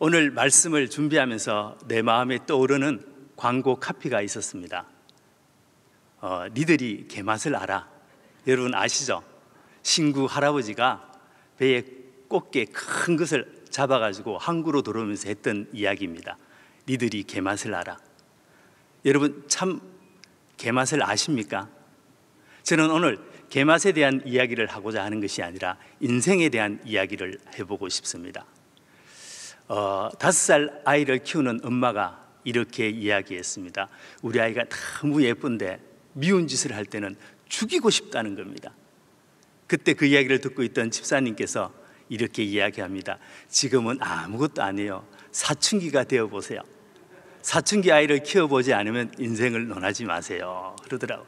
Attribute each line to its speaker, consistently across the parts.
Speaker 1: 오늘 말씀을 준비하면서 내 마음에 떠오르는 광고 카피가 있었습니다. 니들이 개맛을 알아. 여러분 아시죠? 신구 할아버지가 배에 꽃게 큰 것을 잡아가지고 항구로 들어오면서 했던 이야기입니다. 니들이 개맛을 알아. 여러분 참 개맛을 아십니까? 저는 오늘 개맛에 대한 이야기를 하고자 하는 것이 아니라 인생에 대한 이야기를 해보고 싶습니다. 5살 아이를 키우는 엄마가 이렇게 이야기했습니다. 우리 아이가 너무 예쁜데 미운 짓을 할 때는 죽이고 싶다는 겁니다. 그때 그 이야기를 듣고 있던 집사님께서 이렇게 이야기합니다. 지금은 아무것도 아니에요. 사춘기가 되어보세요. 사춘기 아이를 키워보지 않으면 인생을 논하지 마세요 그러더라고요.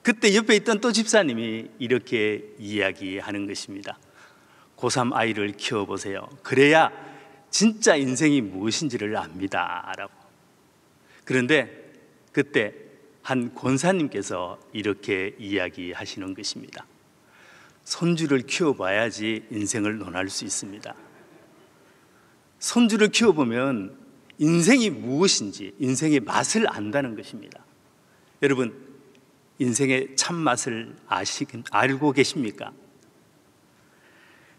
Speaker 1: 그때 옆에 있던 또 집사님이 이렇게 이야기하는 것입니다. 고3 아이를 키워보세요. 그래야 진짜 인생이 무엇인지를 압니다 라고. 그런데 그때 한 권사님께서 이렇게 이야기하시는 것입니다. 손주를 키워봐야지 인생을 논할 수 있습니다. 손주를 키워보면 인생이 무엇인지, 인생의 맛을 안다는 것입니다. 여러분, 인생의 참맛을 알고 계십니까?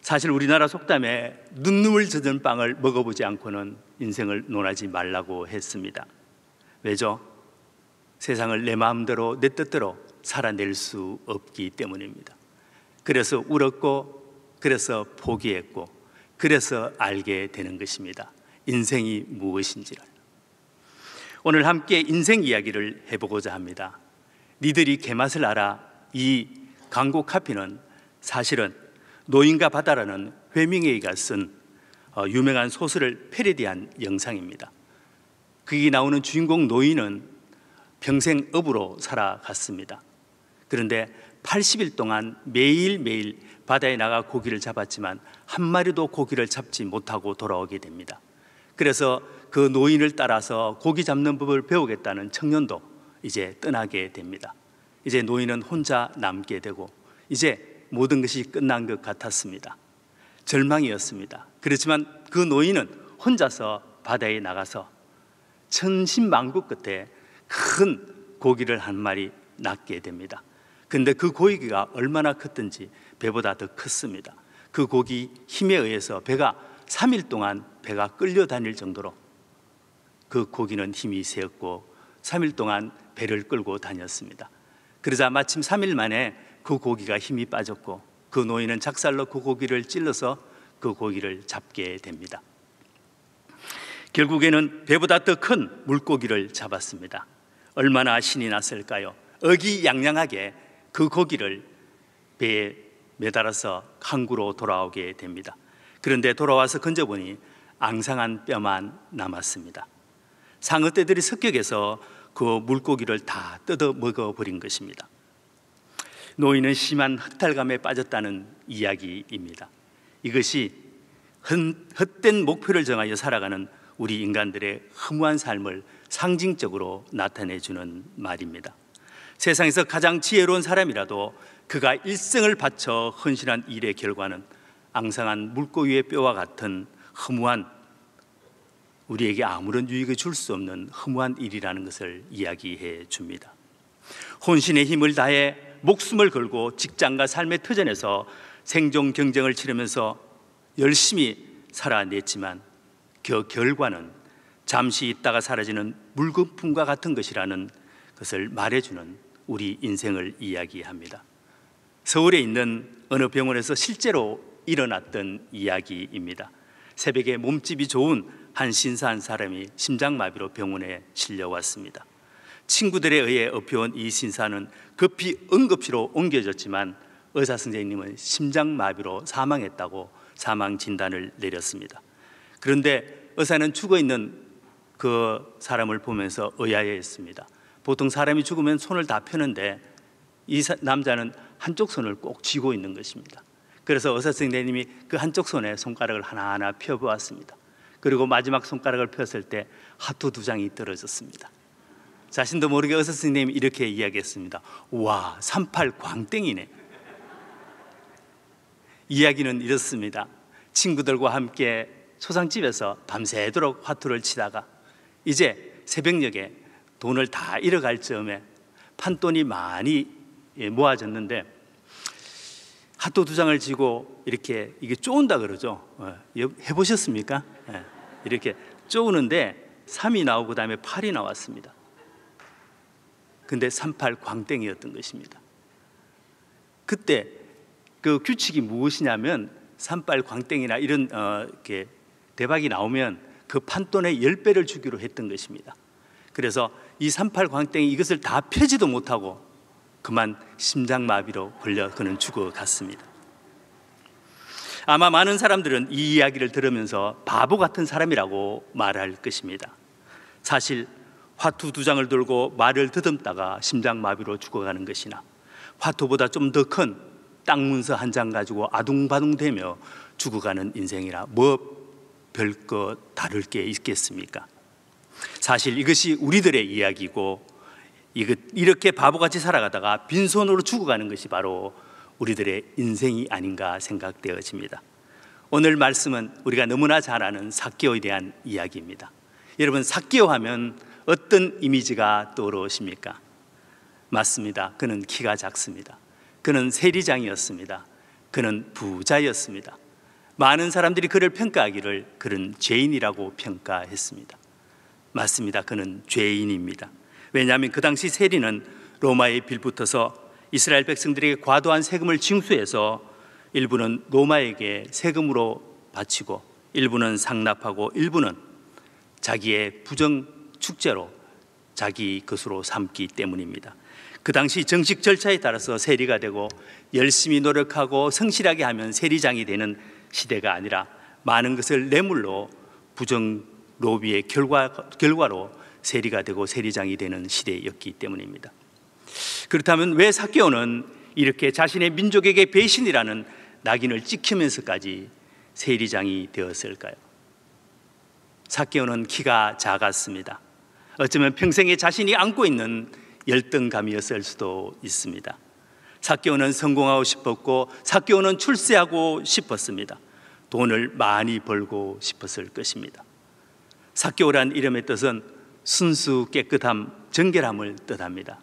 Speaker 1: 사실 우리나라 속담에 눈물 젖은 빵을 먹어보지 않고는 인생을 논하지 말라고 했습니다. 왜죠? 세상을 내 마음대로 내 뜻대로 살아낼 수 없기 때문입니다. 그래서 울었고, 그래서 포기했고, 그래서 알게 되는 것입니다. 인생이 무엇인지를. 오늘 함께 인생 이야기를 해보고자 합니다. 니들이 개맛을 알아. 이 광고 카피는 사실은 노인과 바다라는 회밍웨이가 쓴 유명한 소설을 패러디한 영상입니다. 거기 나오는 주인공 노인은 평생 어부로 살아갔습니다. 그런데 80일 동안 매일매일 바다에 나가 고기를 잡았지만 한 마리도 고기를 잡지 못하고 돌아오게 됩니다. 그래서 그 노인을 따라서 고기 잡는 법을 배우겠다는 청년도 이제 떠나게 됩니다. 이제 노인은 혼자 남게 되고 이제 모든 것이 끝난 것 같았습니다. 절망이었습니다. 그렇지만 그 노인은 혼자서 바다에 나가서 천신만고 끝에 큰 고기를 한 마리 낚게 됩니다. 근데 그 고기가 얼마나 컸든지 배보다 더 컸습니다. 그 고기 힘에 의해서 배가 3일 동안 배가 끌려다닐 정도로 그 고기는 힘이 세었고 3일 동안 배를 끌고 다녔습니다. 그러자 마침 3일 만에 그 고기가 힘이 빠졌고 그 노인은 작살로 그 고기를 찔러서 그 고기를 잡게 됩니다. 결국에는 배보다 더 큰 물고기를 잡았습니다. 얼마나 신이 났을까요? 의기양양하게 그 고기를 배에 매달아서 항구로 돌아오게 됩니다. 그런데 돌아와서 건져보니 앙상한 뼈만 남았습니다. 상어떼들이 습격해서 그 물고기를 다 뜯어 먹어버린 것입니다. 노인은 심한 흑탈감에 빠졌다는 이야기입니다. 이것이 헛된 목표를 정하여 살아가는 우리 인간들의 허무한 삶을 상징적으로 나타내주는 말입니다. 세상에서 가장 지혜로운 사람이라도 그가 일생을 바쳐 헌신한 일의 결과는 앙상한 물고기의 뼈와 같은 허무한, 우리에게 아무런 유익을 줄 수 없는 허무한 일이라는 것을 이야기해 줍니다. 혼신의 힘을 다해 목숨을 걸고 직장과 삶의 터전에서 생존 경쟁을 치르면서 열심히 살아냈지만 그 결과는 잠시 있다가 사라지는 물거품과 같은 것이라는 것을 말해주는 우리 인생을 이야기합니다. 서울에 있는 어느 병원에서 실제로 일어났던 이야기입니다. 새벽에 몸집이 좋은 한 신사 한 사람이 심장마비로 병원에 실려왔습니다. 친구들에 의해 업혀온 이 신사는 급히 응급실로 옮겨졌지만 의사 선생님은 심장마비로 사망했다고 사망 진단을 내렸습니다. 그런데 의사는 죽어있는 그 사람을 보면서 의아해했습니다. 보통 사람이 죽으면 손을 다 펴는데 이 남자는 한쪽 손을 꼭 쥐고 있는 것입니다. 그래서 의사 선생님이 그 한쪽 손에 손가락을 하나하나 펴보았습니다. 그리고 마지막 손가락을 폈을 때 하트 2장이 떨어졌습니다. 자신도 모르게 의사 선생님이 이렇게 이야기했습니다. 와, 38 광땡이네. 이야기는 이렇습니다. 친구들과 함께 초상집에서 밤새도록 화투를 치다가 이제 새벽녘에 돈을 다 잃어갈 즈음에 판돈이 많이 모아졌는데 핫도 2장을 쥐고 이렇게 이게 쪼은다 그러죠. 해보셨습니까? 이렇게 쪼우는데 3이 나오고 그다음에 8이 나왔습니다. 근데 38 광땡이었던 것입니다. 그때 그 규칙이 무엇이냐면 38 광땡이나 이런 이렇게 대박이 나오면 그 판돈의 10배를 주기로 했던 것입니다. 그래서 이 38 광땡이 이것을 다 펴지도 못하고 그만 심장마비로 걸려 그는 죽어갔습니다. 아마 많은 사람들은 이 이야기를 들으면서 바보 같은 사람이라고 말할 것입니다. 사실 화투 2장을 들고 말을 더듬다가 심장마비로 죽어가는 것이나 화투보다 좀 더 큰 땅 문서 1장 가지고 아둥바둥대며 죽어가는 인생이라 뭐 별거 다를 게 있겠습니까? 사실 이것이 우리들의 이야기고 이렇게 바보같이 살아가다가 빈손으로 죽어가는 것이 바로 우리들의 인생이 아닌가 생각되어집니다. 오늘 말씀은 우리가 너무나 잘 아는 삭개오에 대한 이야기입니다. 여러분, 삭개오 하면 어떤 이미지가 떠오르십니까? 맞습니다. 그는 키가 작습니다. 그는 세리장이었습니다. 그는 부자였습니다. 많은 사람들이 그를 평가하기를 그는 죄인이라고 평가했습니다. 맞습니다. 그는 죄인입니다. 왜냐하면 그 당시 세리는 로마에 빌붙어서 이스라엘 백성들에게 과도한 세금을 징수해서 일부는 로마에게 세금으로 바치고 일부는 상납하고 일부는 자기의 부정 축제로 자기 것으로 삼기 때문입니다. 그 당시 정식 절차에 따라서 세리가 되고 열심히 노력하고 성실하게 하면 세리장이 되는 시대가 아니라 많은 것을 뇌물로 부정 로비의 결과로 세리가 되고 세리장이 되는 시대였기 때문입니다. 그렇다면 왜 삭개오는 이렇게 자신의 민족에게 배신이라는 낙인을 찍히면서까지 세리장이 되었을까요? 삭개오는 키가 작았습니다. 어쩌면 평생에 자신이 안고 있는 열등감이었을 수도 있습니다. 삭개오는 성공하고 싶었고 삭개오는 출세하고 싶었습니다. 돈을 많이 벌고 싶었을 것입니다. 삭개오란 이름의 뜻은 순수, 깨끗함, 정결함을 뜻합니다.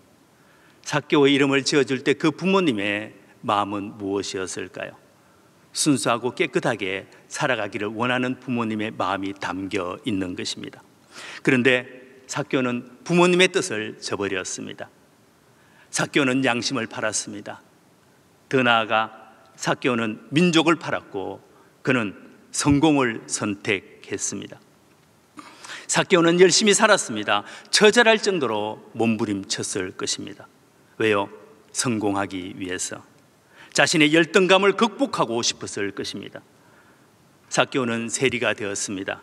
Speaker 1: 삭개오의 이름을 지어줄 때 그 부모님의 마음은 무엇이었을까요? 순수하고 깨끗하게 살아가기를 원하는 부모님의 마음이 담겨 있는 것입니다. 그런데 삭개오는 부모님의 뜻을 저버렸습니다. 삭개오는 양심을 팔았습니다. 더 나아가 삭개오는 민족을 팔았고 그는 성공을 선택했습니다. 삭개오는 열심히 살았습니다. 처절할 정도로 몸부림쳤을 것입니다. 왜요? 성공하기 위해서. 자신의 열등감을 극복하고 싶었을 것입니다. 삭개오는 세리가 되었습니다.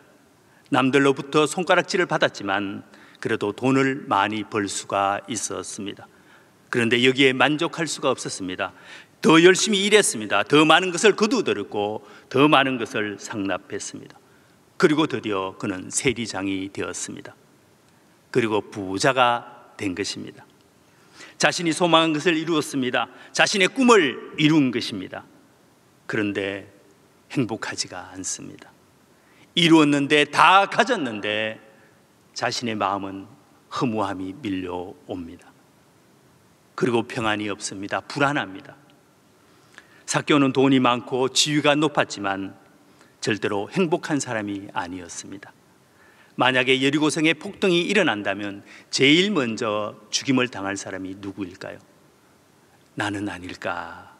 Speaker 1: 남들로부터 손가락질을 받았지만 그래도 돈을 많이 벌 수가 있었습니다. 그런데 여기에 만족할 수가 없었습니다. 더 열심히 일했습니다. 더 많은 것을 거두어들였고 더 많은 것을 상납했습니다. 그리고 드디어 그는 세리장이 되었습니다. 그리고 부자가 된 것입니다. 자신이 소망한 것을 이루었습니다. 자신의 꿈을 이룬 것입니다. 그런데 행복하지가 않습니다. 이루었는데 다 가졌는데 자신의 마음은 허무함이 밀려옵니다. 그리고 평안이 없습니다. 불안합니다. 삭개오는 돈이 많고 지위가 높았지만 절대로 행복한 사람이 아니었습니다. 만약에 여리고성에 폭동이 일어난다면 제일 먼저 죽임을 당할 사람이 누구일까요? 나는 아닐까?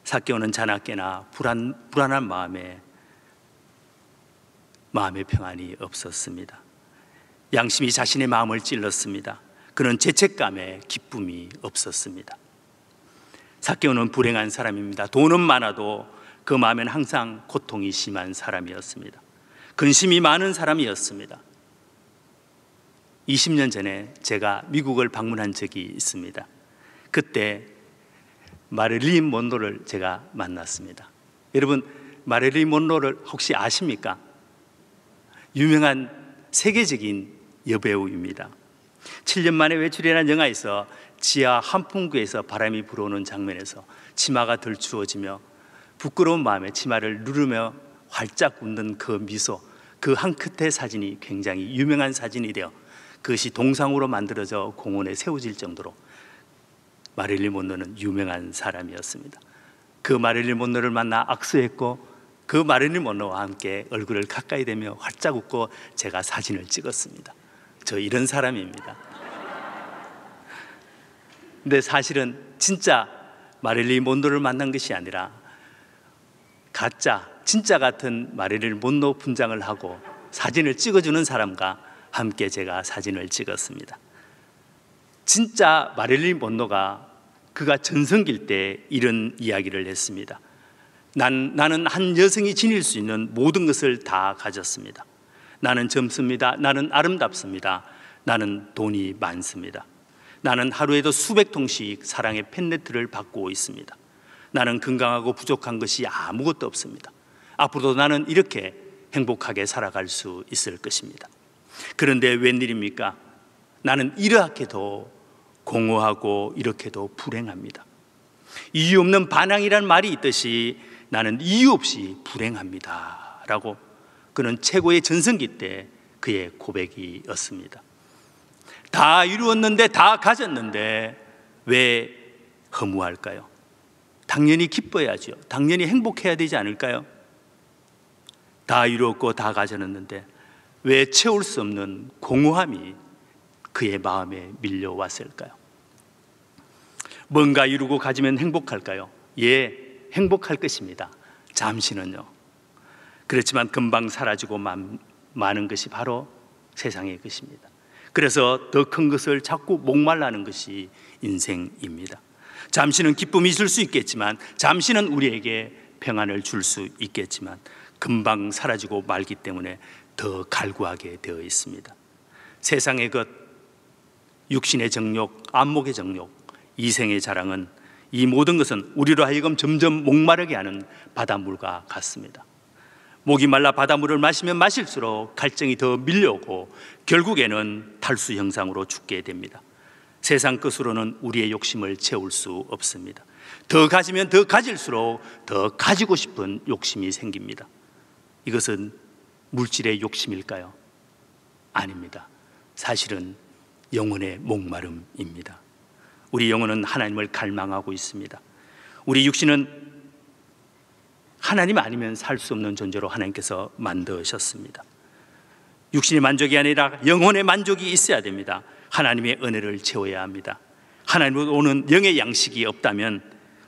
Speaker 1: 삭개오는 자나깨나 불안한 마음에 평안이 없었습니다. 양심이 자신의 마음을 찔렀습니다. 그는 죄책감에 기쁨이 없었습니다. 삭개오는 불행한 사람입니다. 돈은 많아도 그 마음에는 항상 고통이 심한 사람이었습니다. 근심이 많은 사람이었습니다. 20년 전에 제가 미국을 방문한 적이 있습니다. 그때 마릴린 먼로를 제가 만났습니다. 여러분, 마릴린 먼로를 혹시 아십니까? 유명한 세계적인 여배우입니다. 7년 만에 외출이라는 영화에서 지하 한풍구에서 바람이 불어오는 장면에서 치마가 덜 추워지며 부끄러운 마음에 치마를 누르며 활짝 웃는 그 미소, 그 한 컷의 사진이 굉장히 유명한 사진이 되어 그것이 동상으로 만들어져 공원에 세워질 정도로 마릴린 먼로는 유명한 사람이었습니다. 그 마릴린 먼로를 만나 악수했고 그 마릴린 먼로와 함께 얼굴을 가까이 대며 활짝 웃고 제가 사진을 찍었습니다. 저 이런 사람입니다. 근데 사실은 진짜 마릴린 먼로를 만난 것이 아니라 가짜, 진짜 같은 마릴린 먼로 분장을 하고 사진을 찍어주는 사람과 함께 제가 사진을 찍었습니다. 진짜 마릴린 먼로가 그가 전성기일 때 이런 이야기를 했습니다. 나는 한 여성이 지닐 수 있는 모든 것을 다 가졌습니다. 나는 젊습니다. 나는 아름답습니다. 나는 돈이 많습니다. 나는 하루에도 수백 통씩 사랑의 팬레터를 받고 있습니다. 나는 건강하고 부족한 것이 아무것도 없습니다. 앞으로도 나는 이렇게 행복하게 살아갈 수 있을 것입니다. 그런데 웬일입니까? 나는 이렇게도 공허하고 이렇게도 불행합니다. 이유 없는 반항이란 말이 있듯이 나는 이유 없이 불행합니다 라고 그는 최고의 전성기 때 그의 고백이었습니다. 다 이루었는데, 다 가졌는데 왜 허무할까요? 당연히 기뻐야죠. 당연히 행복해야 되지 않을까요? 다 이루었고 다 가졌는데 왜 채울 수 없는 공허함이 그의 마음에 밀려왔을까요? 뭔가 이루고 가지면 행복할까요? 예, 행복할 것입니다. 잠시는요. 그렇지만 금방 사라지고 마는 것이 바로 세상의 것입니다. 그래서 더 큰 것을 자꾸 목말라는 것이 인생입니다. 잠시는 기쁨이 있을 수 있겠지만, 잠시는 우리에게 평안을 줄 수 있겠지만 금방 사라지고 말기 때문에 더 갈구하게 되어 있습니다. 세상의 것, 육신의 정욕, 안목의 정욕, 이생의 자랑은, 이 모든 것은 우리로 하여금 점점 목마르게 하는 바닷물과 같습니다. 목이 말라 바닷물을 마시면 마실수록 갈증이 더 밀려오고 결국에는 탈수 현상으로 죽게 됩니다. 세상 것으로는 우리의 욕심을 채울 수 없습니다. 더 가지면 더 가질수록 더 가지고 싶은 욕심이 생깁니다. 이것은 물질의 욕심일까요? 아닙니다. 사실은 영혼의 목마름입니다. 우리 영혼은 하나님을 갈망하고 있습니다. 우리 육신은 하나님 아니면 살 수 없는 존재로 하나님께서 만드셨습니다. 육신의 만족이 아니라 영혼의 만족이 있어야 됩니다. 하나님의 은혜를 채워야 합니다. 하나님으로 오는 영의 양식이 없다면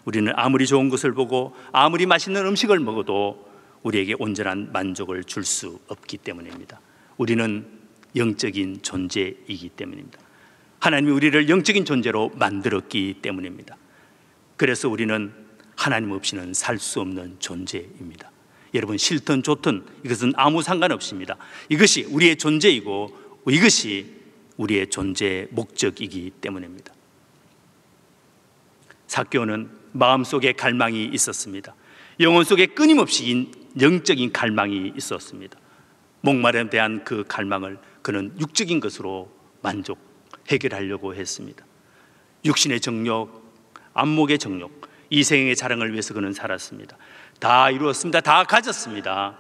Speaker 1: 우리는 아무리 좋은 것을 보고 아무리 맛있는 음식을 먹어도 우리에게 온전한 만족을 줄 수 없기 때문입니다. 우리는 영적인 존재이기 때문입니다. 하나님이 우리를 영적인 존재로 만들었기 때문입니다. 그래서 우리는 하나님 없이는 살 수 없는 존재입니다. 여러분, 싫든 좋든 이것은 아무 상관없습니다. 이것이 우리의 존재이고 이것이 우리의 존재의 목적이기 때문입니다. 삭개오는 마음속에 갈망이 있었습니다. 영혼 속에 끊임없이 영적인 갈망이 있었습니다. 목마름에 대한 그 갈망을 그는 육적인 것으로 해결하려고 했습니다. 육신의 정욕, 안목의 정욕, 이생의 자랑을 위해서 그는 살았습니다. 다 이루었습니다. 다 가졌습니다.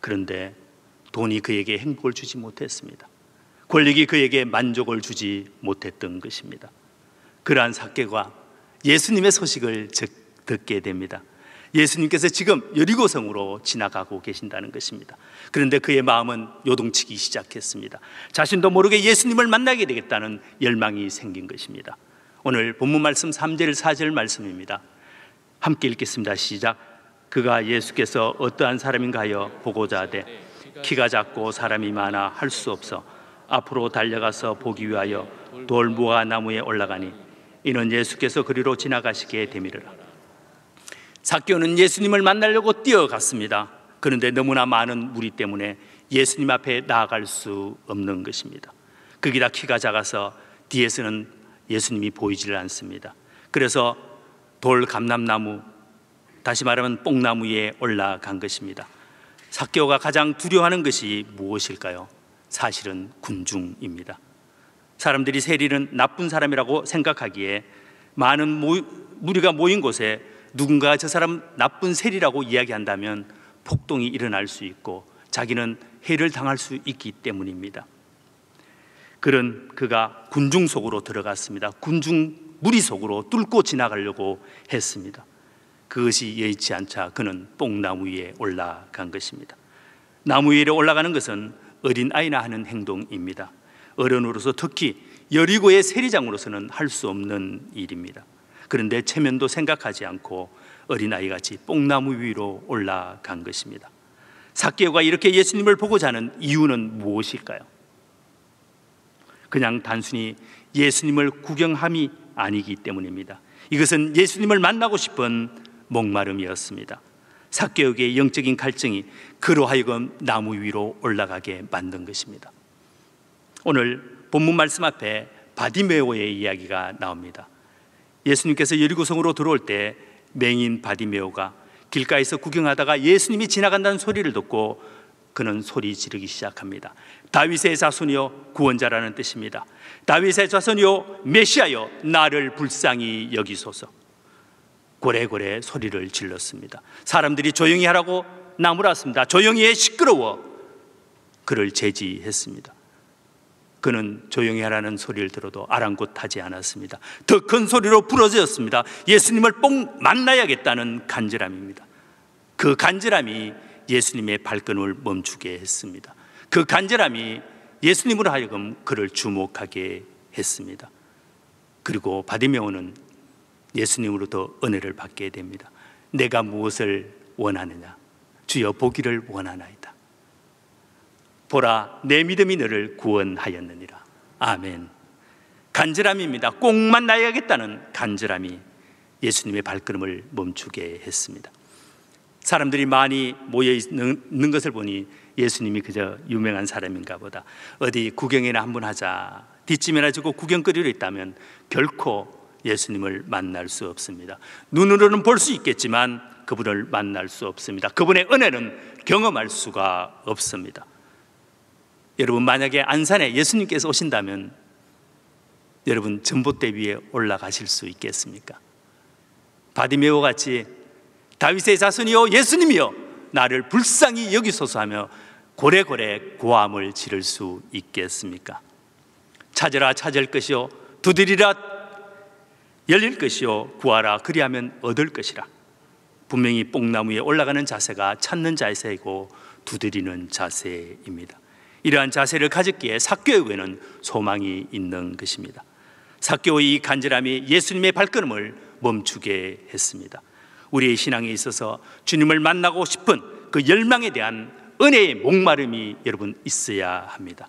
Speaker 1: 그런데 돈이 그에게 행복을 주지 못했습니다. 권력이 그에게 만족을 주지 못했던 것입니다. 그러한 삭개오가 예수님의 소식을 듣게 됩니다. 예수님께서 지금 여리고성으로 지나가고 계신다는 것입니다. 그런데 그의 마음은 요동치기 시작했습니다. 자신도 모르게 예수님을 만나게 되겠다는 열망이 생긴 것입니다. 오늘 본문 말씀 3절 4절 말씀입니다. 함께 읽겠습니다. 시작. 그가 예수께서 어떠한 사람인가 하여 보고자 하되 키가 작고 사람이 많아 할 수 없어 앞으로 달려가서 보기 위하여 돌무화 나무에 올라가니 이는 예수께서 그리로 지나가시게 되미르라. 삭개오는 예수님을 만나려고 뛰어갔습니다. 그런데 너무나 많은 무리 때문에 예수님 앞에 나아갈 수 없는 것입니다. 거기다 키가 작아서 뒤에서는 예수님이 보이지를 않습니다. 그래서 돌 감람나무, 다시 말하면 뽕나무에 올라간 것입니다. 삭개오가 가장 두려워하는 것이 무엇일까요? 사실은 군중입니다. 사람들이 세리는 나쁜 사람이라고 생각하기에 많은 무리가 모인 곳에 누군가 저 사람 나쁜 세리라고 이야기한다면 폭동이 일어날 수 있고 자기는 해를 당할 수 있기 때문입니다. 그가 군중 속으로 들어갔습니다. 군중 무리 속으로 뚫고 지나가려고 했습니다. 그것이 여의치 않자 그는 뽕나무 위에 올라간 것입니다. 나무 위에 올라가는 것은 어린아이나 하는 행동입니다. 어른으로서 특히 여리고의 세리장으로서는 할 수 없는 일입니다. 그런데 체면도 생각하지 않고 어린아이같이 뽕나무 위로 올라간 것입니다. 삭개오가 이렇게 예수님을 보고자 하는 이유는 무엇일까요? 그냥 단순히 예수님을 구경함이 아니기 때문입니다. 이것은 예수님을 만나고 싶은 목마름이었습니다. 삭개오의 영적인 갈증이 그로 하여금 나무 위로 올라가게 만든 것입니다. 오늘 본문 말씀 앞에 바디메오의 이야기가 나옵니다. 예수님께서 여리고성으로 들어올 때 맹인 바디메오가 길가에서 구경하다가 예수님이 지나간다는 소리를 듣고 그는 소리 지르기 시작합니다. 다윗의 자손이여, 구원자라는 뜻입니다. 다윗의 자손이여, 메시아여, 나를 불쌍히 여기소서. 고래고래 소리를 질렀습니다. 사람들이 조용히 하라고 나무랐습니다. 조용히 해, 시끄러워. 그를 제지했습니다. 그는 조용히 하라는 소리를 들어도 아랑곳하지 않았습니다. 더 큰 소리로 부르짖었습니다. 예수님을 꼭 만나야겠다는 간절함입니다. 그 간절함이 예수님의 발걸음을 멈추게 했습니다. 그 간절함이 예수님으로 하여금 그를 주목하게 했습니다. 그리고 바디메오는 예수님으로부터 은혜를 받게 됩니다. 내가 무엇을 원하느냐? 주여, 보기를 원하나이다. 보라, 내 믿음이 너를 구원하였느니라. 아멘. 간절함입니다. 꼭 만나야겠다는 간절함이 예수님의 발걸음을 멈추게 했습니다. 사람들이 많이 모여 있는 것을 보니 예수님이 그저 유명한 사람인가 보다, 어디 구경이나 한번 하자, 뒷짐이나 지고 구경거리로 있다면 결코 예수님을 만날 수 없습니다. 눈으로는 볼 수 있겠지만 그분을 만날 수 없습니다. 그분의 은혜는 경험할 수가 없습니다. 여러분, 만약에 안산에 예수님께서 오신다면 여러분 전봇대 위에 올라가실 수 있겠습니까? 바디메오 같이 다윗의 자손이여, 예수님이여, 나를 불쌍히 여기소서 하며 고래고래 고함을 지를 수 있겠습니까? 찾으라 찾을 것이요, 두드리라 열릴 것이요, 구하라 그리하면 얻을 것이라. 분명히 뽕나무에 올라가는 자세가 찾는 자세이고 두드리는 자세입니다. 이러한 자세를 가졌기에 삭개오에는 소망이 있는 것입니다. 삭개오의 이 간절함이 예수님의 발걸음을 멈추게 했습니다. 우리의 신앙에 있어서 주님을 만나고 싶은 그 열망에 대한 은혜의 목마름이 여러분 있어야 합니다.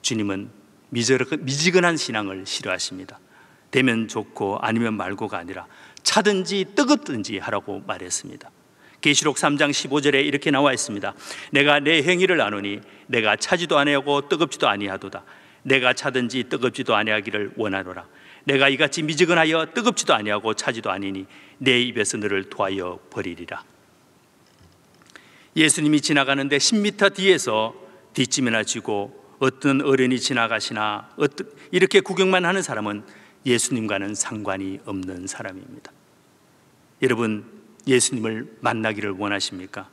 Speaker 1: 주님은 미지근한 신앙을 싫어하십니다. 되면 좋고 아니면 말고가 아니라 차든지 뜨겁든지 하라고 말했습니다. 계시록 3장 15절에 이렇게 나와 있습니다. 내가 내 행위를 아노니 내가 차지도 아니하고 뜨겁지도 아니하도다. 내가 차든지 뜨겁지도 아니하기를 원하노라. 내가 이같이 미지근하여 뜨겁지도 아니하고 차지도 아니니 내 입에서 너를 토하여 버리리라. 예수님이 지나가는데 10m 뒤에서 뒷짐이나 지고 어떤 어른이 지나가시나 이렇게 구경만 하는 사람은 예수님과는 상관이 없는 사람입니다. 여러분, 예수님을 만나기를 원하십니까?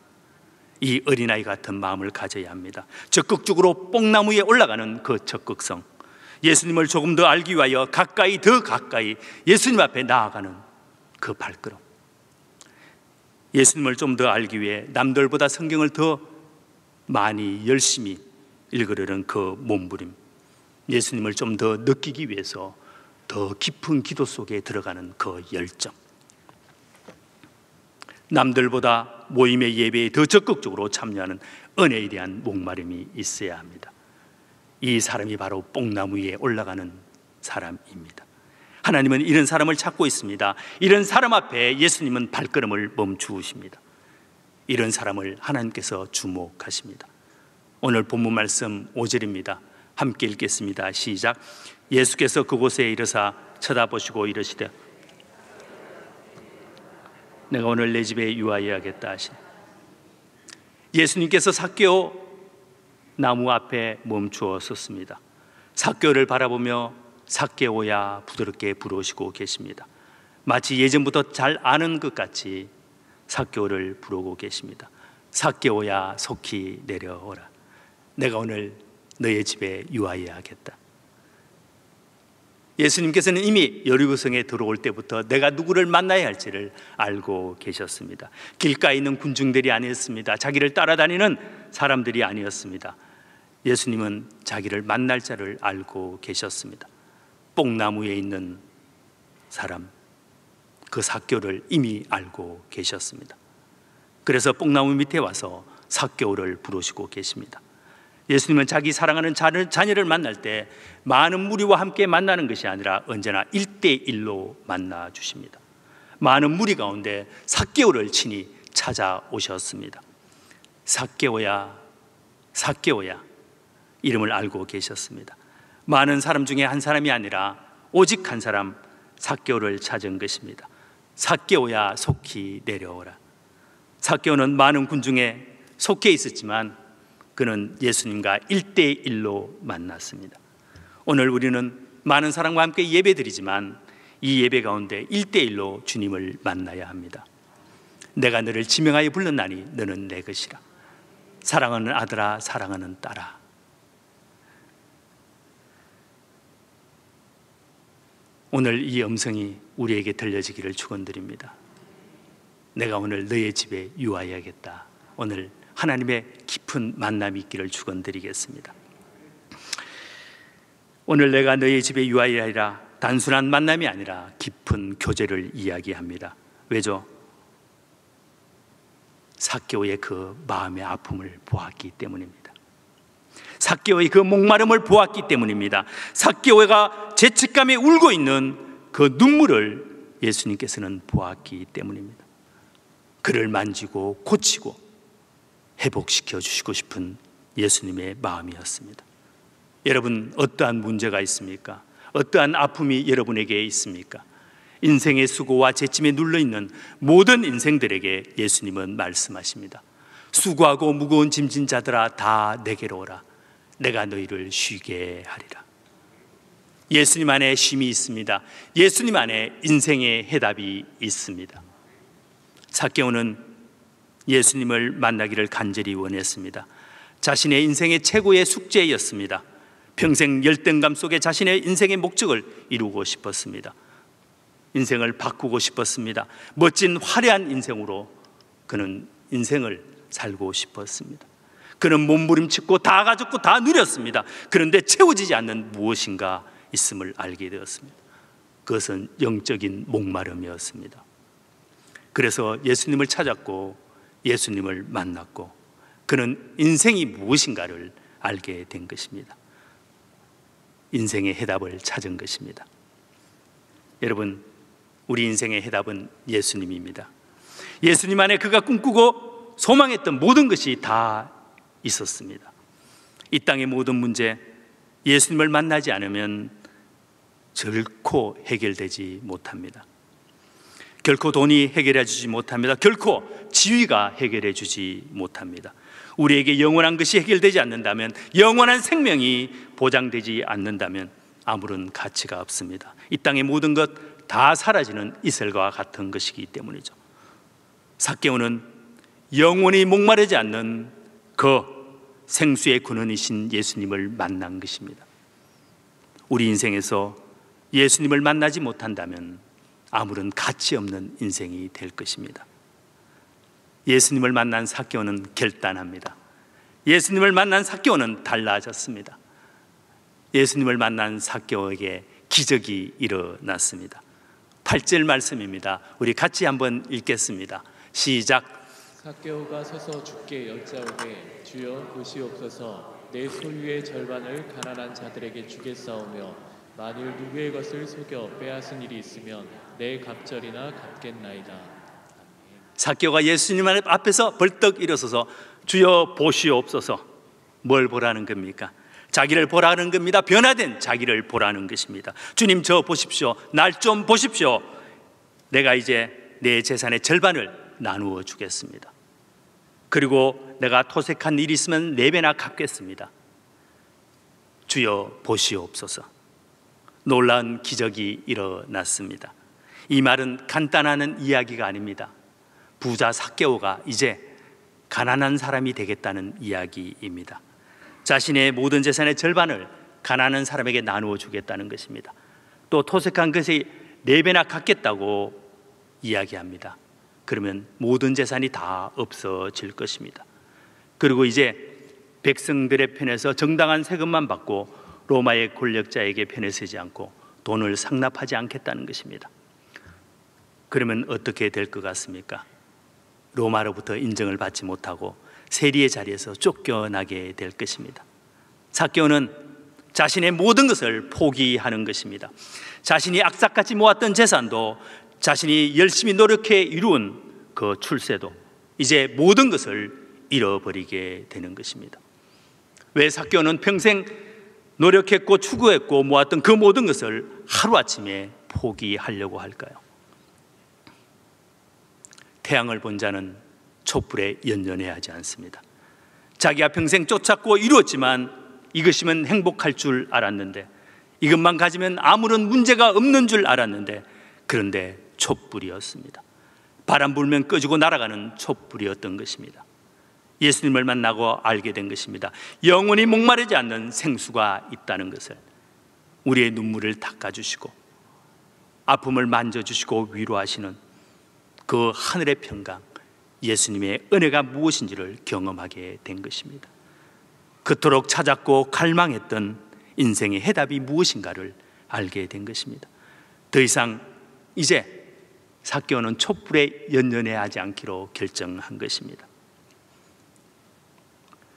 Speaker 1: 이 어린아이 같은 마음을 가져야 합니다. 적극적으로 뽕나무 위에 올라가는 그 적극성, 예수님을 조금 더 알기 위하여 가까이 더 가까이 예수님 앞에 나아가는 그 발걸음, 예수님을 좀 더 알기 위해 남들보다 성경을 더 많이 열심히 읽으려는 그 몸부림, 예수님을 좀 더 느끼기 위해서 더 깊은 기도 속에 들어가는 그 열정, 남들보다 모임의 예배에 더 적극적으로 참여하는 은혜에 대한 목마름이 있어야 합니다. 이 사람이 바로 뽕나무 위에 올라가는 사람입니다. 하나님은 이런 사람을 찾고 있습니다. 이런 사람 앞에 예수님은 발걸음을 멈추십니다. 이런 사람을 하나님께서 주목하십니다. 오늘 본문 말씀 5절입니다. 함께 읽겠습니다. 시작. 예수께서 그곳에 이르사 쳐다보시고 이르시되 내가 오늘 내 집에 유하여야겠다 하시네. 예수님께서 삭개오 나무 앞에 멈추어 섰습니다. 삭개오를 바라보며 삭개오야 부드럽게 부르시고 계십니다. 마치 예전부터 잘 아는 것 같이 삭개오를 부르고 계십니다. 삭개오야 속히 내려오라. 내가 오늘 너의 집에 유하여야겠다. 예수님께서는 이미 여리고성에 들어올 때부터 내가 누구를 만나야 할지를 알고 계셨습니다. 길가에 있는 군중들이 아니었습니다. 자기를 따라다니는 사람들이 아니었습니다. 예수님은 자기를 만날 자를 알고 계셨습니다. 뽕나무에 있는 사람, 그 삭개오를 이미 알고 계셨습니다. 그래서 뽕나무 밑에 와서 삭개오를 부르시고 계십니다. 예수님은 자기 사랑하는 자녀를 만날 때 많은 무리와 함께 만나는 것이 아니라 언제나 1대1로 만나 주십니다. 많은 무리 가운데 삭개오를 친히 찾아오셨습니다. 삭개오야, 삭개오야, 이름을 알고 계셨습니다. 많은 사람 중에 한 사람이 아니라 오직 한 사람, 삭개오를 찾은 것입니다. 삭개오야 속히 내려오라. 삭개오는 많은 군중에 속해 있었지만 그는 예수님과 1대1로 만났습니다. 오늘 우리는 많은 사람과 함께 예배드리지만 이 예배 가운데 1대1로 주님을 만나야 합니다. 내가 너를 지명하여 불렀나니 너는 내 것이라. 사랑하는 아들아, 사랑하는 딸아. 오늘 이 음성이 우리에게 들려지기를 축원드립니다. 내가 오늘 너의 집에 유하여야겠다. 오늘 하나님의 깊은 만남이 있기를 축원드리겠습니다. 오늘 내가 너의 집에 유하여야리라 단순한 만남이 아니라 깊은 교제를 이야기합니다. 왜죠? 삭개오의 그 마음의 아픔을 보았기 때문입니다. 삭개오의 그 목마름을 보았기 때문입니다. 삭개오가 죄책감에 울고 있는 그 눈물을 예수님께서는 보았기 때문입니다. 그를 만지고 고치고 회복시켜 주시고 싶은 예수님의 마음이었습니다. 여러분, 어떠한 문제가 있습니까? 어떠한 아픔이 여러분에게 있습니까? 인생의 수고와 재침에 눌러있는 모든 인생들에게 예수님은 말씀하십니다. 수고하고 무거운 짐진 자들아 다 내게로 오라. 내가 너희를 쉬게 하리라. 예수님 안에 쉼이 있습니다. 예수님 안에 인생의 해답이 있습니다. 삭개오는 예수님을 만나기를 간절히 원했습니다. 자신의 인생의 최고의 숙제였습니다. 평생 열등감 속에 자신의 인생의 목적을 이루고 싶었습니다. 인생을 바꾸고 싶었습니다. 멋진 화려한 인생으로 그는 인생을 살고 싶었습니다. 그는 몸부림치고 다 가졌고 다 누렸습니다. 그런데 채워지지 않는 무엇인가 있음을 알게 되었습니다. 그것은 영적인 목마름이었습니다. 그래서 예수님을 찾았고 예수님을 만났고 그는 인생이 무엇인가를 알게 된 것입니다. 인생의 해답을 찾은 것입니다. 여러분, 우리 인생의 해답은 예수님입니다. 예수님 안에 그가 꿈꾸고 소망했던 모든 것이 다 있었습니다. 이 땅의 모든 문제, 예수님을 만나지 않으면 결코 해결되지 못합니다. 결코 돈이 해결해 주지 못합니다. 결코 지위가 해결해 주지 못합니다. 우리에게 영원한 것이 해결되지 않는다면, 영원한 생명이 보장되지 않는다면 아무런 가치가 없습니다. 이 땅의 모든 것 다 사라지는 이슬과 같은 것이기 때문이죠. 삭개오는 영원히 목마르지 않는 그 생수의 근원이신 예수님을 만난 것입니다. 우리 인생에서 예수님을 만나지 못한다면 아무런 가치 없는 인생이 될 것입니다. 예수님을 만난 삭개오는 결단합니다. 예수님을 만난 삭개오는 달라졌습니다. 예수님을 만난 삭개오에게 기적이 일어났습니다. 8절 말씀입니다. 우리 같이 한번 읽겠습니다. 시작.
Speaker 2: 삭개오가 서서 주께 여짜오되 주여 보시옵소서, 내 소유의 절반을 가난한 자들에게 주겠사오며 만일 누구의 것을 속여 빼앗은 일이 있으면 내 갑절이나 갚겠나이다.
Speaker 1: 삭개오가 예수님 앞에서 벌떡 일어서서 주여 보시옵소서. 뭘 보라는 겁니까? 자기를 보라는 겁니다. 변화된 자기를 보라는 것입니다. 주님, 저 보십시오. 날 좀 보십시오. 내가 이제 내 재산의 절반을 나누어 주겠습니다. 그리고 내가 토색한 일이 있으면 4배나 갚겠습니다. 주여 보시옵소서. 놀라운 기적이 일어났습니다. 이 말은 간단한 이야기가 아닙니다. 부자 삭개오가 이제 가난한 사람이 되겠다는 이야기입니다. 자신의 모든 재산의 절반을 가난한 사람에게 나누어 주겠다는 것입니다. 또 토색한 것이 4배나 갚겠다고 이야기합니다. 그러면 모든 재산이 다 없어질 것입니다. 그리고 이제 백성들의 편에서 정당한 세금만 받고 로마의 권력자에게 편에 서지 않고 돈을 상납하지 않겠다는 것입니다. 그러면 어떻게 될 것 같습니까? 로마로부터 인정을 받지 못하고 세리의 자리에서 쫓겨나게 될 것입니다. 삭개오는 자신의 모든 것을 포기하는 것입니다. 자신이 악착같이 모았던 재산도, 자신이 열심히 노력해 이룬 그 출세도 이제 모든 것을 잃어버리게 되는 것입니다. 왜 삭개오는 평생 노력했고 추구했고 모았던 그 모든 것을 하루아침에 포기하려고 할까요? 태양을 본 자는 촛불에 연연해하지 않습니다. 자기가 평생 쫓았고 이루었지만 이것이면 행복할 줄 알았는데, 이것만 가지면 아무런 문제가 없는 줄 알았는데, 그런데 촛불이었습니다. 바람 불면 꺼지고 날아가는 촛불이었던 것입니다. 예수님을 만나고 알게 된 것입니다. 영원히 목마르지 않는 생수가 있다는 것을, 우리의 눈물을 닦아주시고 아픔을 만져주시고 위로하시는 그 하늘의 평강, 예수님의 은혜가 무엇인지를 경험하게 된 것입니다. 그토록 찾았고 갈망했던 인생의 해답이 무엇인가를 알게 된 것입니다. 더 이상 이제 삭개오는 촛불에 연연해하지 않기로 결정한 것입니다.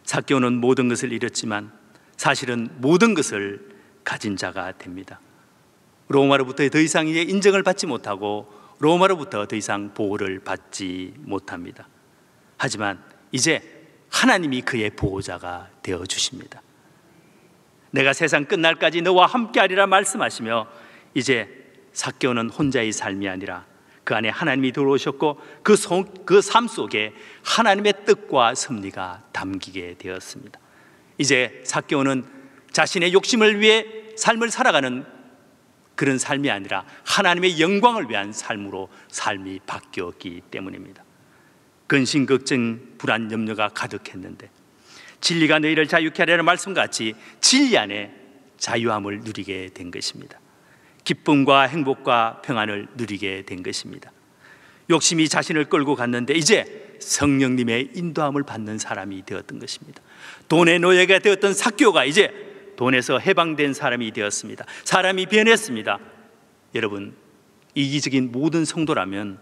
Speaker 1: 삭개오는 모든 것을 잃었지만 사실은 모든 것을 가진 자가 됩니다. 로마로부터 더 이상 이제 인정을 받지 못하고 로마로부터 더 이상 보호를 받지 못합니다. 하지만 이제 하나님이 그의 보호자가 되어 주십니다. 내가 세상 끝날까지 너와 함께하리라 말씀하시며, 이제 삭개오는 혼자의 삶이 아니라 그 안에 하나님이 들어오셨고 그 삶 속에 하나님의 뜻과 섭리가 담기게 되었습니다. 이제 삭개오는 자신의 욕심을 위해 삶을 살아가는 그런 삶이 아니라 하나님의 영광을 위한 삶으로 삶이 바뀌었기 때문입니다. 근심, 걱정, 불안, 염려가 가득했는데 진리가 너희를 자유케 하려는 말씀같이 진리 안에 자유함을 누리게 된 것입니다. 기쁨과 행복과 평안을 누리게 된 것입니다. 욕심이 자신을 끌고 갔는데 이제 성령님의 인도함을 받는 사람이 되었던 것입니다. 돈의 노예가 되었던 삭개오가 이제 돈에서 해방된 사람이 되었습니다. 사람이 변했습니다. 여러분, 이기적인 모든 성도라면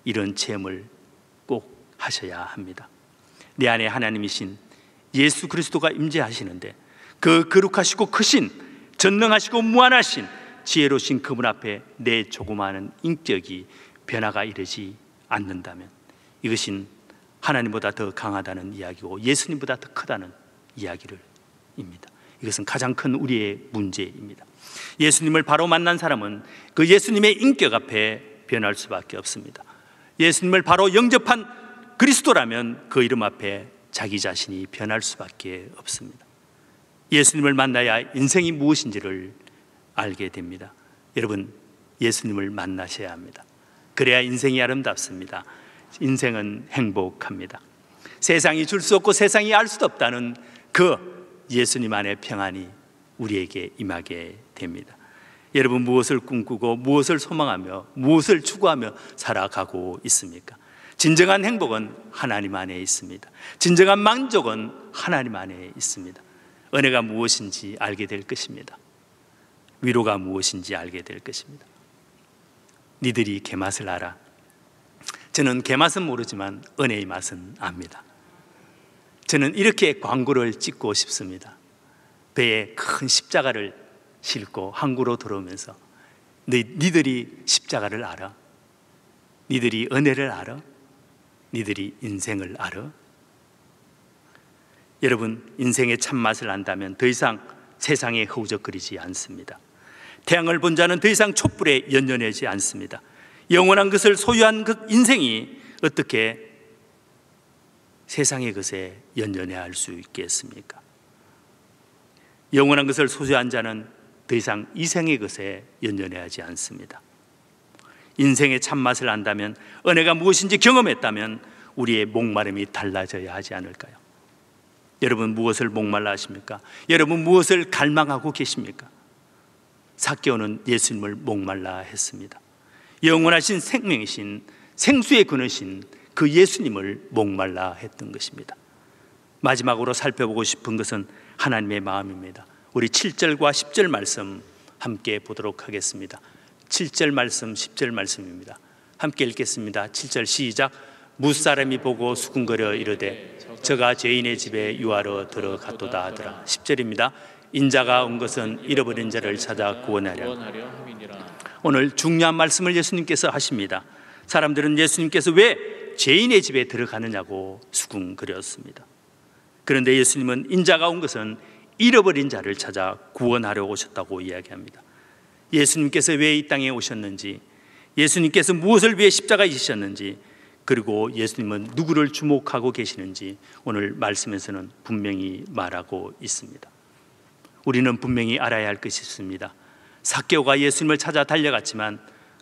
Speaker 1: 이런 체험을 꼭 하셔야 합니다. 내 안에 하나님이신 예수 그리스도가 임재하시는데 그 거룩하시고 크신, 전능하시고 무한하신 지혜로우신 그분 앞에 내 조그마한 인격이 변화가 이르지 않는다면 이것은 하나님보다 더 강하다는 이야기고 예수님보다 더 크다는 이야기입니다. 이것은 가장 큰 우리의 문제입니다. 예수님을 바로 만난 사람은 그 예수님의 인격 앞에 변할 수밖에 없습니다. 예수님을 바로 영접한 그리스도라면 그 이름 앞에 자기 자신이 변할 수밖에 없습니다. 예수님을 만나야 인생이 무엇인지를 알게 됩니다. 여러분, 예수님을 만나셔야 합니다. 그래야 인생이 아름답습니다. 인생은 행복합니다. 세상이 줄 수 없고 세상이 알 수도 없다는 그 예수님 안의 평안이 우리에게 임하게 됩니다. 여러분, 무엇을 꿈꾸고 무엇을 소망하며 무엇을 추구하며 살아가고 있습니까? 진정한 행복은 하나님 안에 있습니다. 진정한 만족은 하나님 안에 있습니다. 은혜가 무엇인지 알게 될 것입니다. 위로가 무엇인지 알게 될 것입니다. 니들이 개맛을 알아. 저는 개맛은 모르지만 은혜의 맛은 압니다. 저는 이렇게 광고를 찍고 싶습니다. 배에 큰 십자가를 싣고 항구로 들어오면서 니들이 십자가를 알아? 니들이 은혜를 알아? 니들이 인생을 알아? 여러분, 인생의 참맛을 안다면 더 이상 세상에 허우적거리지 않습니다. 태양을 본 자는 더 이상 촛불에 연연하지 않습니다. 영원한 것을 소유한 그 인생이 어떻게 세상의 것에 연연해할 수 있겠습니까? 영원한 것을 소유한 자는 더 이상 이 생의 것에 연연해하지 않습니다. 인생의 참맛을 안다면, 은혜가 무엇인지 경험했다면 우리의 목마름이 달라져야 하지 않을까요? 여러분 무엇을 목말라 하십니까? 여러분 무엇을 갈망하고 계십니까? 삭개오는 예수님을 목말라 했습니다. 영원하신 생명이신 생수의 근원이신 그 예수님을 목말라 했던 것입니다. 마지막으로 살펴보고 싶은 것은 하나님의 마음입니다. 우리 7절과 10절 말씀 함께 보도록 하겠습니다. 7절 말씀, 10절 말씀입니다. 함께 읽겠습니다. 7절 시작. 무사람이 보고 수군거려 이르되 저가 죄인의 집에 유하러 들어갔도다 하더라. 10절입니다. 인자가 온 것은 잃어버린 자를 찾아 구원하려. 오늘 중요한 말씀을 예수님께서 하십니다. 사람들은 예수님께서 왜 죄인의 집에 들어가느냐고 수군거렸습니다. 그런데 예수님은 인자가 온 것은 잃어버린 자를 찾아 구원하려 오셨다고 이야기합니다. 예수님께서 왜 이 땅에 오셨는지, 예수님께서 무엇을 위해 십자가에 지셨는지, 그리고 예수님은 누구를 주목하고 계시는지 오늘 말씀에서는 분명히 말하고 있습니다. 우리는 분명히 알아야 할 것이 있습니다. 삭개오가 예수님을 찾아 달려갔지만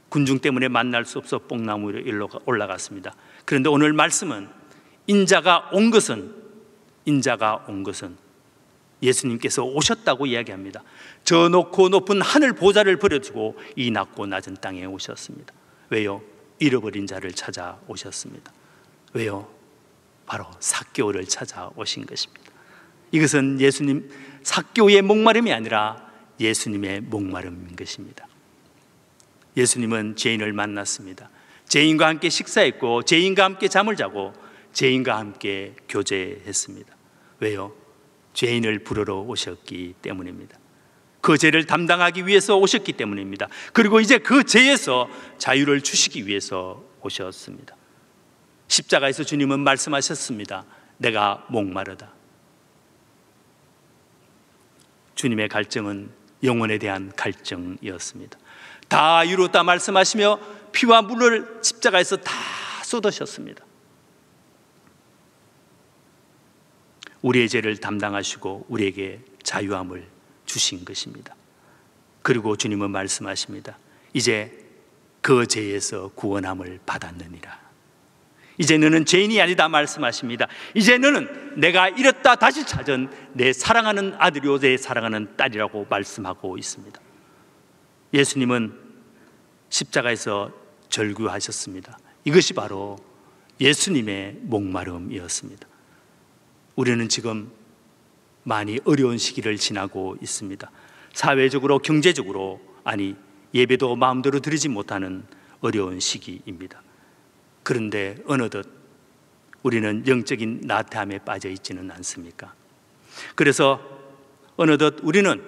Speaker 1: 군중 때문에 만날 수 없어 뽕나무 위로 올라갔습니다. 그런데 오늘 말씀은 인자가 온 것은 예수님께서 오셨다고 이야기합니다. 저 높고 높은 하늘 보좌를 버려두고 이 낮고 낮은 땅에 오셨습니다. 왜요? 잃어버린 자를 찾아오셨습니다. 왜요? 바로 삭개오를 찾아오신 것입니다. 이것은 예수님 삭개오의 목마름이 아니라 예수님의 목마름인 것입니다. 예수님은 죄인을 만났습니다. 죄인과 함께 식사했고 죄인과 함께 잠을 자고 죄인과 함께 교제했습니다. 왜요? 죄인을 부르러 오셨기 때문입니다. 그 죄를 담당하기 위해서 오셨기 때문입니다. 그리고 이제 그 죄에서 자유를 주시기 위해서 오셨습니다. 십자가에서 주님은 말씀하셨습니다. 내가 목마르다. 주님의 갈증은 영혼에 대한 갈증이었습니다. 다 이루었다 말씀하시며 피와 물을 십자가에서 다 쏟으셨습니다. 우리의 죄를 담당하시고 우리에게 자유함을 주신 것입니다. 그리고 주님은 말씀하십니다. 이제 그 죄에서 구원함을 받았느니라. 이제 너는 죄인이 아니다 말씀하십니다. 이제 너는 내가 잃었다 다시 찾은 내 사랑하는 아들이요 내 사랑하는 딸이라고 말씀하고 있습니다. 예수님은 십자가에서 절규하셨습니다. 이것이 바로 예수님의 목마름이었습니다. 우리는 지금 많이 어려운 시기를 지나고 있습니다. 사회적으로, 경제적으로, 아니 예배도 마음대로 드리지 못하는 어려운 시기입니다. 그런데 어느덧 우리는 영적인 나태함에 빠져 있지는 않습니까? 그래서 어느덧 우리는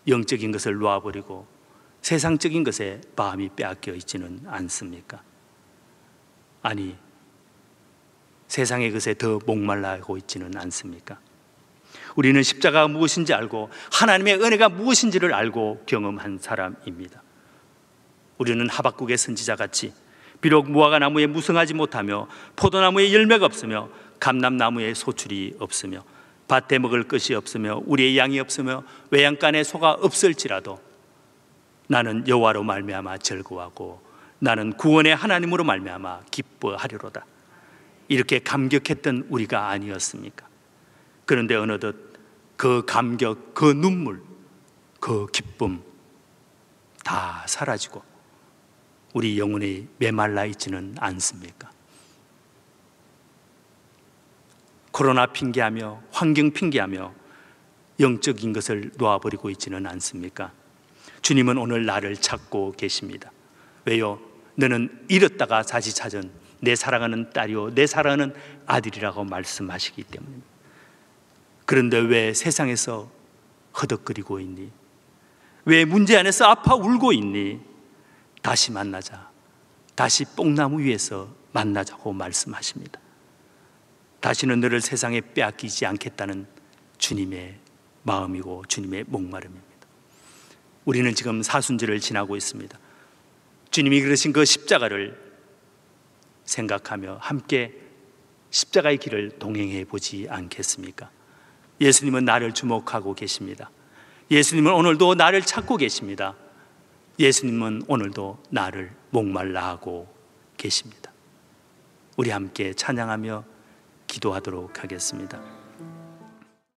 Speaker 1: 영적인 것을 놓아버리고 세상적인 것에 마음이 빼앗겨 있지는 않습니까? 아니 세상의 것에 더 목말라하고 있지는 않습니까? 우리는 십자가가 무엇인지 알고 하나님의 은혜가 무엇인지를 알고 경험한 사람입니다. 우리는 하박국의 선지자같이 비록 무화과 나무에 무성하지 못하며 포도나무에 열매가 없으며 감람나무에 소출이 없으며 밭에 먹을 것이 없으며 우리의 양이 없으며 외양간에 소가 없을지라도 나는 여호와로 말미암아 즐거워하고 나는 구원의 하나님으로 말미암아 기뻐하리로다. 이렇게 감격했던 우리가 아니었습니까? 그런데 어느덧 그 감격, 그 눈물, 그 기쁨 다 사라지고 우리 영혼이 메말라 있지는 않습니까? 코로나 핑계하며 환경 핑계하며 영적인 것을 놓아버리고 있지는 않습니까? 주님은 오늘 나를 찾고 계십니다. 왜요? 너는 잃었다가 다시 찾은 내 사랑하는 딸이요 내 사랑하는 아들이라고 말씀하시기 때문입니다. 그런데 왜 세상에서 허덕거리고 있니? 왜 문제 안에서 아파 울고 있니? 다시 만나자. 다시 뽕나무 위에서 만나자고 말씀하십니다. 다시는 너를 세상에 빼앗기지 않겠다는 주님의 마음이고 주님의 목마름입니다. 우리는 지금 사순절을 지나고 있습니다. 주님이 그러신 그 십자가를 생각하며 함께 십자가의 길을 동행해 보지 않겠습니까? 예수님은 나를 주목하고 계십니다. 예수님은 오늘도 나를 찾고 계십니다. 예수님은 오늘도 나를 목말라 하고 계십니다. 우리 함께 찬양하며 기도하도록 하겠습니다.